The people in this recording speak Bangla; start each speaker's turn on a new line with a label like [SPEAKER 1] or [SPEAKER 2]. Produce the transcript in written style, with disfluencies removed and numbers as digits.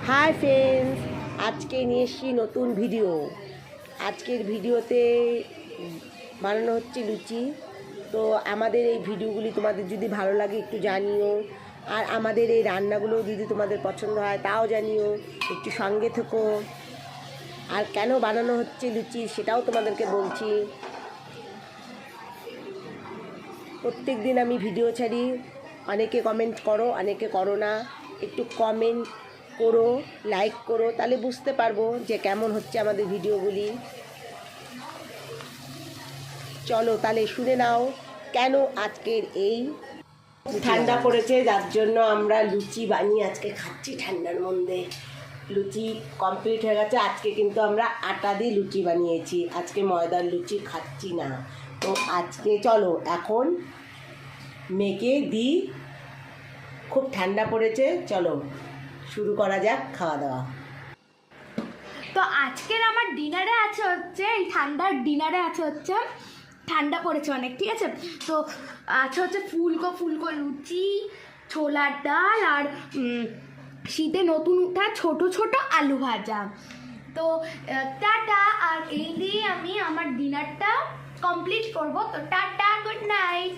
[SPEAKER 1] হাই ফ্রেন্ডস, আজকে নিয়ে এসেছি নতুন ভিডিও। আজকের ভিডিওতে বানানো হচ্ছে লুচি। তো আমাদের এই ভিডিওগুলি তোমাদের যদি ভালো লাগে একটু জানিও, আর আমাদের এই রান্নাগুলো যদি তোমাদের পছন্দ হয় তাও জানিও, একটু সঙ্গে থেকো। আর কেন বানানো হচ্ছে লুচি সেটাও তোমাদেরকে বলছি। প্রত্যেক দিন আমি ভিডিও ছাড়ি, অনেকে কমেন্ট করো, অনেকে করো না। একটু কমেন্ট করো, লাইক করো, তাহলে বুঝতে পারবো যে কেমন হচ্ছে আমাদের ভিডিওগুলি। চলো তাহলে শুনে নাও কেন আজকের এই ঠান্ডা পড়েছে, যার জন্য আমরা লুচি বানিয়ে আজকে খাচ্ছি ঠান্ডার মধ্যে। লুচি কমপ্লিট হয়ে গেছে। আজকে কিন্তু আমরা আটা দিয়ে লুচি বানিয়েছি, আজকে ময়দার লুচি খাচ্ছি না। তো আজকে চলো এখন মেখে দিই। খুব ঠান্ডা পড়েছে, চলো শুরু করা যাক খাওয়া দাওয়া।
[SPEAKER 2] তো আজকের আমার ডিনারে আছে হচ্ছে, এই ঠান্ডার ডিনারে আছে হচ্ছে, ঠান্ডা পড়েছে অনেক, ঠিক আছে। তো আছে হচ্ছে ফুলকো ফুলকো লুচি, ছোলার ডাল, আর শীতে নতুন উঠা ছোট ছোট আলু ভাজা। তো টাটা, আর এই দিয়ে আমি আমার ডিনারটা কমপ্লিট করব। তো টাটা, গুড নাইট।